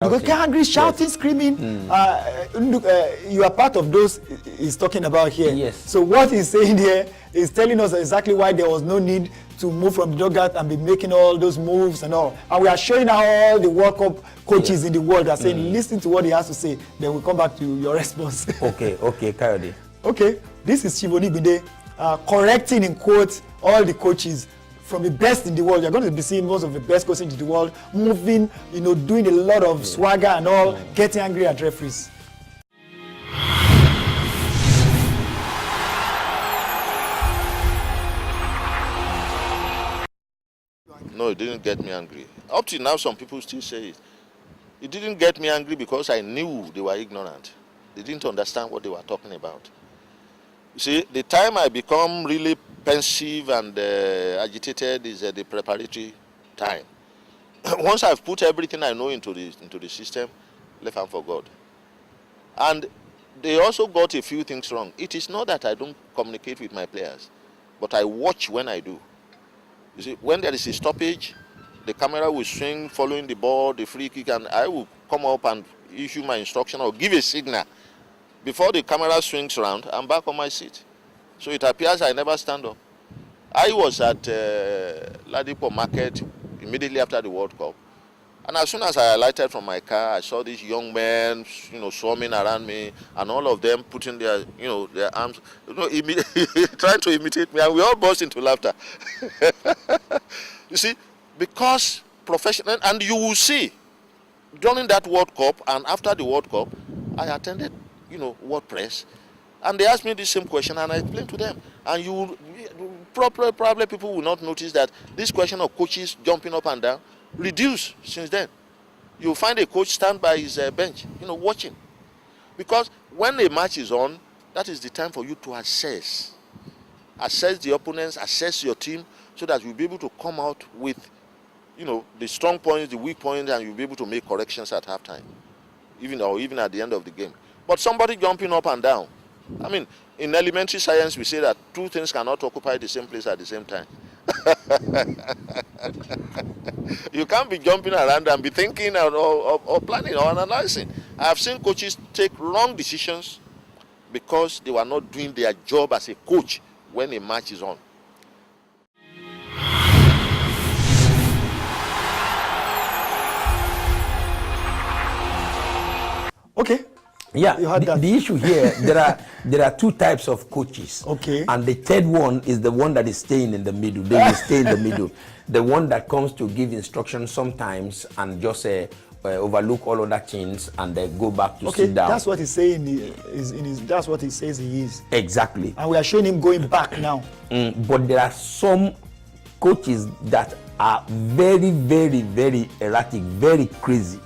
Because get angry, shouting, screaming. You are part of those he's talking about here. Yes. So what he's saying here is telling us exactly why there was no need to move from the dugout and be making all those moves and all. And we are showing how all the World Cup coaches in the world are saying, listen to what he has to say. Then we'll come back to your response. Okay, Kayode. Okay, this is Chief correcting in quotes all the coaches from the best in the world. You're going to be seeing most of the best coaches in the world moving, doing a lot of swagger and all, getting angry at referees. No, it didn't get me angry. Up till now, some people still say it. It didn't get me angry because I knew they were ignorant. They didn't understand what they were talking about. You see, the time I become really pensive and agitated is the preparatory time. Once I've put everything I know into the system, left hand for God. And they also got a few things wrong. It is not that I don't communicate with my players, but I watch when I do. You see, when there is a stoppage, the camera will swing following the ball, the free kick, and I will come up and issue my instruction or give a signal. Before the camera swings around, I'm back on my seat. So it appears I never stand up. I was at Ladipo Market immediately after the World Cup. And as soon as I alighted from my car, I saw these young men, swarming around me, and all of them putting their, their arms, trying to imitate me, and we all burst into laughter. You see, because professional, and you will see, during that World Cup and after the World Cup, I attended, World Press, and they asked me the same question, and I explained to them. And probably people will not notice that this question of coaches jumping up and down reduced since then. You'll find a coach stand by his bench, watching. Because when a match is on, that is the time for you to assess the opponents, assess your team, so that you'll be able to come out with, the strong points, the weak points, and you'll be able to make corrections at halftime, even at the end of the game. But somebody jumping up and down, I mean, in elementary science, we say that two things cannot occupy the same place at the same time. You can't be jumping around and be thinking or planning or analyzing. I've seen coaches take wrong decisions because they were not doing their job as a coach when a match is on. Okay. Yeah, the issue here, there are two types of coaches. Okay. And the third one is the one that is staying in the middle. They will stay in the middle. The one that comes to give instructions sometimes and just overlook all other things and go back to sit down. That's what he's saying. That's what he says he is. Exactly. And we are showing him going back now. But there are some coaches that are very, very, very erratic, very crazy.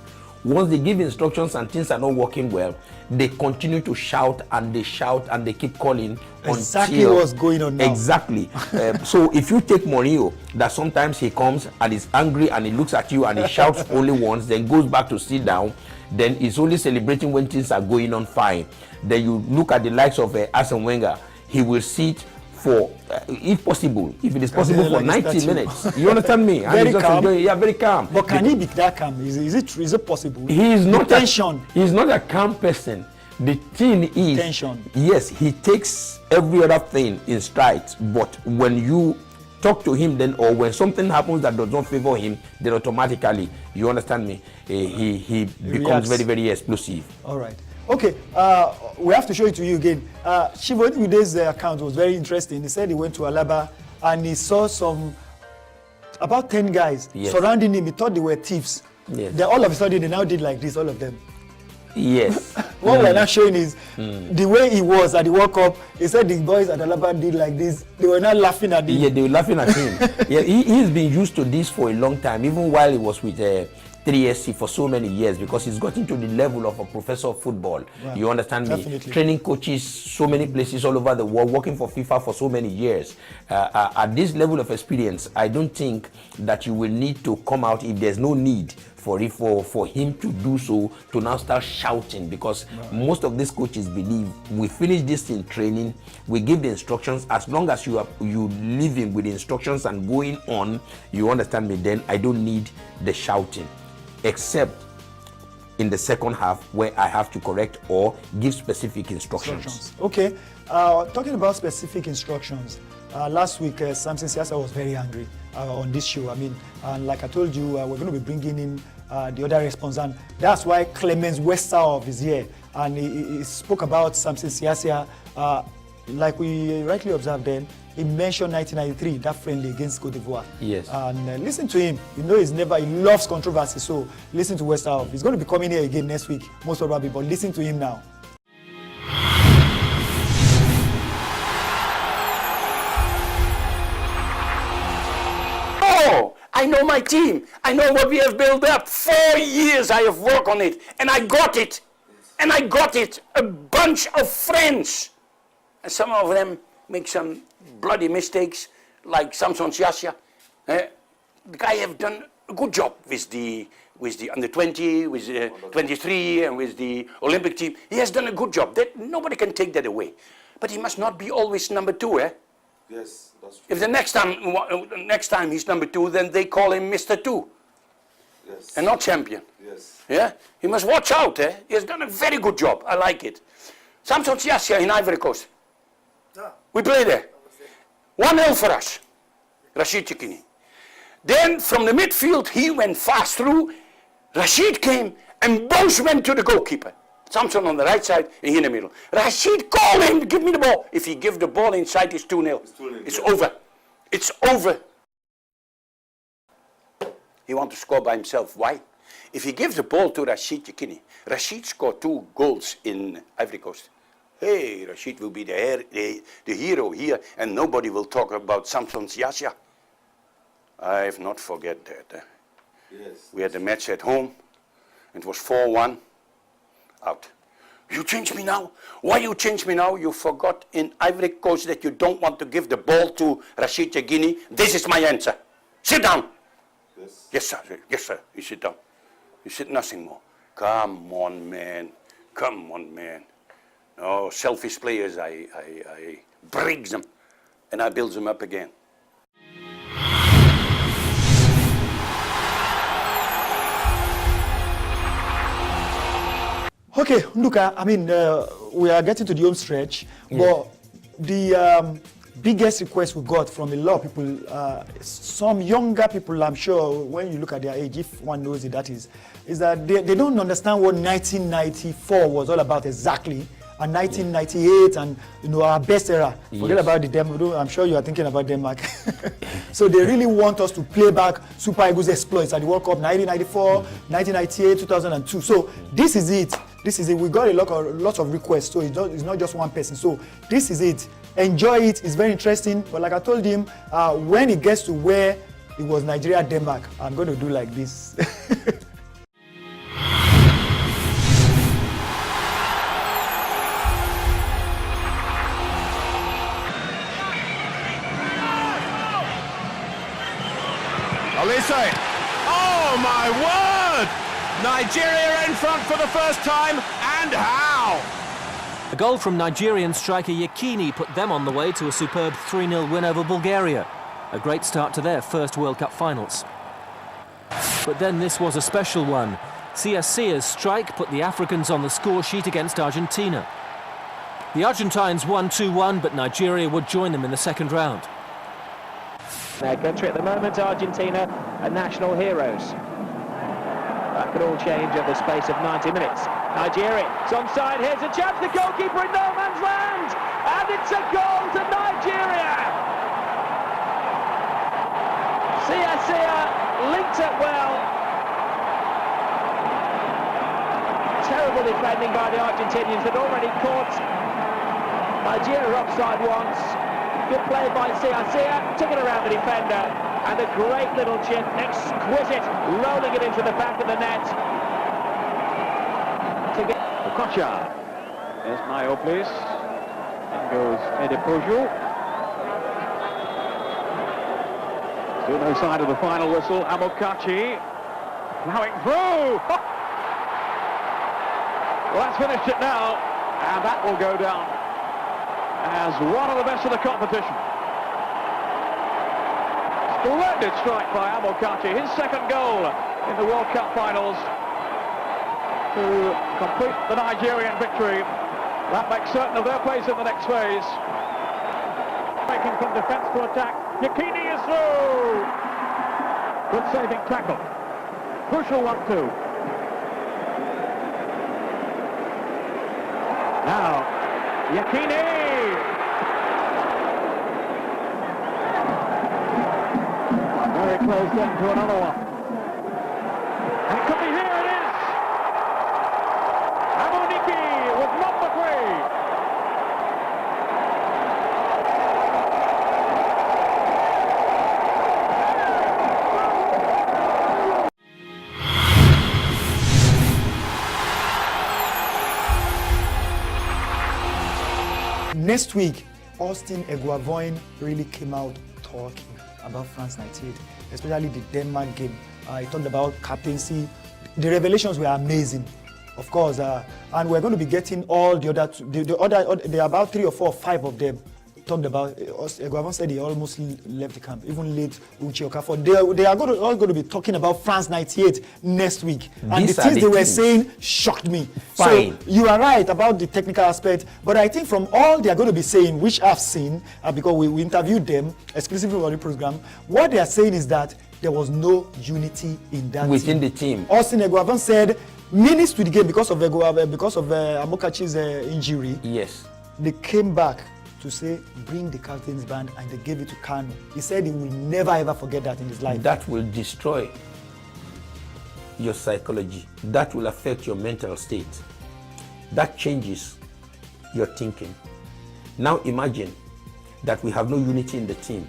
Once they give instructions and things are not working well, they continue to shout and they keep calling. Exactly what's going on now. Exactly. So if you take Mourinho, that sometimes he comes and is angry and he looks at you and he shouts only once, then goes back to sit down, then he's only celebrating when things are going on fine. Then you look at the likes of Arsene Wenger, he will sit for, if possible, if it is possible, for 90 minutes. You understand me? Very calm. Yeah, very calm. But can he be that calm? Is it possible? He is not tension. He's not a calm person. The thing is, tension. Yes, he takes every other thing in strides. But when you talk to him, then, or when something happens that does not favor him, then automatically, you understand me? He becomes very, very explosive. All right. Okay, we have to show it to you again. Chief account was very interesting. He said he went to Alaba and he saw about 10 guys surrounding him. He thought they were thieves. Yes. Then all of a sudden they now did like this, all of them. Yes. What we're now showing is the way he was at the World Cup. He said the boys at Alaba did like this. They were not laughing at him. Yeah, they were laughing at him. Yeah, he's been used to this for a long time, even while he was with 3SC for so many years, because he's gotten to the level of a professor of football. Wow. You understand me? Definitely. Training coaches so many places all over the world, working for FIFA for so many years. At this level of experience, I don't think that you will need to come out if there's no need for him to do so, to now start shouting, because most of these coaches believe we finish this in training, we give the instructions, as long as you leave him with the instructions and going on, you understand me, then I don't need the shouting. Except in the second half where I have to correct or give specific instructions. Okay, talking about specific instructions, last week Samson Siasa was very angry on this show. I mean, like I told you, we're going to be bringing in the other respondents, and that's why Clemens Westerhoff is here, and he spoke about Samson Siasa. Like we rightly observed then, he mentioned 1993, that friendly against Cote d'Ivoire. Yes. And listen to him. You know, he loves controversy. So listen to Westerhoff. He's going to be coming here again next week, most probably. But listen to him now. Oh, I know my team. I know what we have built up. 4 years I have worked on it, and I got it. And I got it. A bunch of friends. And some of them make some bloody mistakes, like Samson Siasa. The guy have done a good job with the under 20, with the 23, and with the Olympic team. He has done a good job. Nobody can take that away. But he must not be always number 2, eh? Yes, that's true. If the next time he's number 2, then they call him Mr. 2. Yes. And not champion. Yes. Yeah? He must watch out, eh? He has done a very good job. I like it. Samson Siasa in Ivory Coast. We play there. 1-0 for us. Rashid Chikini. Then from the midfield, he went fast through. Rashid came and both went to the goalkeeper. Samson on the right side and he in the middle. Rashid, call him, give me the ball. If he gives the ball inside, it's 2-0. It's over. It's over. He wants to score by himself. Why? If he gives the ball to Rashid Chikini, Rashid scored 2 goals in Ivory Coast. Hey, Rashid will be the hero here, and nobody will talk about Samson Siasa. I've not forget that. Yes. We had a match at home. It was 4-1. Out. You change me now? Why you change me now? You forgot in Ivory Coast that you don't want to give the ball to Rashid Chikini. This is my answer. Sit down. Yes. Yes, sir. Yes, sir. You sit down. You sit nothing more. Come on, man. Come on, man. No, selfish players, I break them and I build them up again. Okay, Nduka, I mean, we are getting to the home stretch, but the biggest request we got from a lot of people, some younger people, I'm sure, when you look at their age, if one knows it, that is that they don't understand what 1994 was all about exactly. And 1998 and our best era. Forget about the demo. I'm sure you are thinking about Denmark. So they really want us to play back Super Eagles exploits at the World Cup 1994, 1998, 2002. So this is it. This is it. We got a lot of requests. So it's not just one person. So this is it. Enjoy it. It's very interesting. But like I told him, when it gets to where it was Nigeria, Denmark, I'm going to do like this. Olise. Oh my word! Nigeria in front for the first time, and how? A goal from Nigerian striker Yekini put them on the way to a superb 3-0 win over Bulgaria. A great start to their first World Cup finals. But then this was a special one. Sia's strike put the Africans on the score sheet against Argentina. The Argentines won 2-1, but Nigeria would join them in the second round. Their country at the moment, Argentina, are national heroes. That could all change over the space of 90 minutes. Nigeria, it's onside, here's a chance, the goalkeeper in no man's land, and it's a goal to Nigeria! Sia linked it well. Terrible defending by the Argentinians that already caught Nigeria offside once. Good play by Sia, took it around the defender, and a great little chip, exquisite, rolling it into the back of the net. To get Okocha. There's Mayo, please. In goes Edepojo. Still no sign of the final whistle. Amokachi plowing through. Well, that's finished it now, and that will go down as one of the best of the competition. Splendid strike by Amokachi, his second goal in the World Cup finals. to complete the Nigerian victory. That makes certain of their place in the next phase. Breaking from defence to attack. Yakini is through! Good saving tackle. Crucial one too. Now, Yakini! Very close then to another one. And it could be here, it is! Amuniki with number 3. Next week, Austin Eguavoin really came out talking about France 98, especially the Denmark game. He talked about captaincy. The revelations were amazing, of course, and we're going to be getting all the other, there are about 3 or 4 or 5 of them. Talked about, Eguavoin said he almost left the camp, even late Uche Okafor. They are all going to be talking about France 98 next week. And the things they were saying shocked me. Fine. So you are right about the technical aspect, but I think from all they are going to be saying, which I've seen, because we interviewed them exclusively on the program, what they are saying is that there was no unity in that within the team. Austin Eguavoin said minutes to the game because of Amokachi's injury. Yes. They came back to say, bring the captain's band, and they gave it to Kanu. He said he will never ever forget that in his life. That will destroy your psychology. That will affect your mental state. That changes your thinking. Now imagine that we have no unity in the team,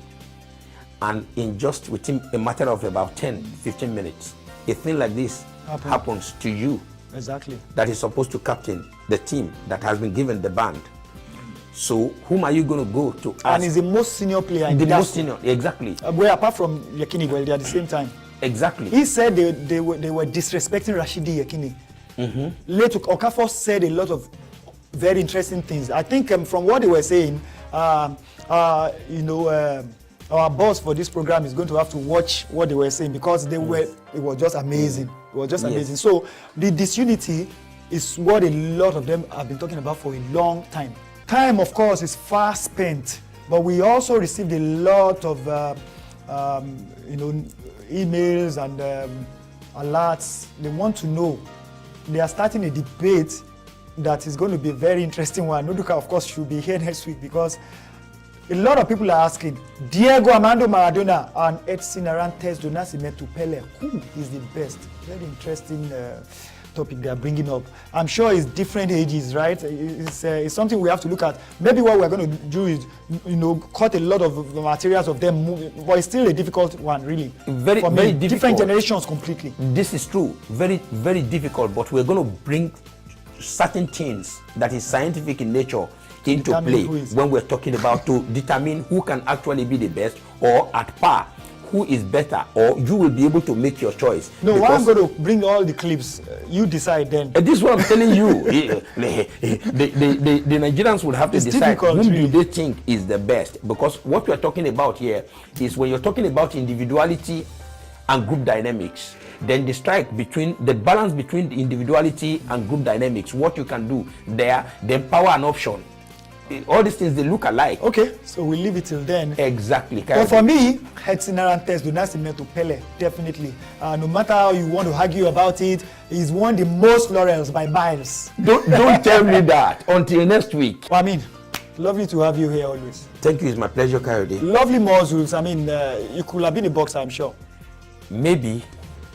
and in just within a matter of about 10-15 minutes, a thing like this happens to you. Exactly. That is supposed to captain the team that has been given the band. So whom are you going to go to ask? And he's the most senior player in the most senior, exactly. Well, apart from Yakini, well, they're at the same time. Exactly. He said they were disrespecting Rashidi Yakini. Later, Okafor said a lot of very interesting things. I think from what they were saying, our boss for this program is going to have to watch what they were saying, because it was just amazing. It was just amazing. So the disunity is what a lot of them have been talking about for a long time. Time, of course, is fast spent, but we also received a lot of emails and alerts. They want to know. They are starting a debate that is going to be a very interesting one. Noduka, of course, should be here next week, because a lot of people are asking, Diego Armando Maradona and Edson Arantes do Nascimento Pele, who is the best? Very interesting topic they are bringing up. I'm sure it's different ages, right? It's something we have to look at. Maybe what we're going to do is, cut a lot of the materials of them, but it's still a difficult one, really. Very difficult. Different generations completely. This is true. Very, very difficult, but we're going to bring certain things that is scientific in nature into play when we're talking about to determine who can actually be the best, or at par, who is better, or you will be able to make your choice. No, I'm going to bring all the clips. You decide then. This is what I'm telling you. the Nigerians will have to decide whom do they think is the best, because what we're talking about here is when you're talking about individuality and group dynamics, then the balance between the individuality and group dynamics, what you can do there, then power and option. All these things, they look alike. Okay, so we'll leave it till then. Exactly. But for me, Edson Arantes do Nascimento Pele, definitely. No matter how you want to argue about it, he's won the most laurels by miles. Don't tell me that until next week. Well, I mean, lovely to have you here always. Thank you. It's my pleasure, Kayode. Lovely muscles. I mean, you could have been a boxer, I'm sure. Maybe.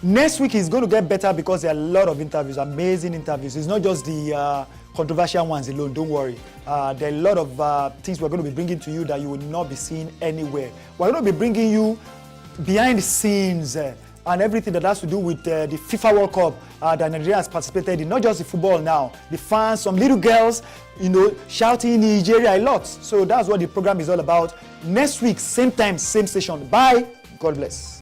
Next week is going to get better, because there are a lot of interviews, amazing interviews. It's not just the controversial ones alone, don't worry. There are a lot of things we're going to be bringing to you that you will not be seeing anywhere. We're going to be bringing you behind the scenes and everything that has to do with the FIFA World Cup that Nigeria has participated in, not just the football now. The fans, some little girls, shouting Nigeria a lot. So that's what the program is all about. Next week, same time, same station. Bye. God bless.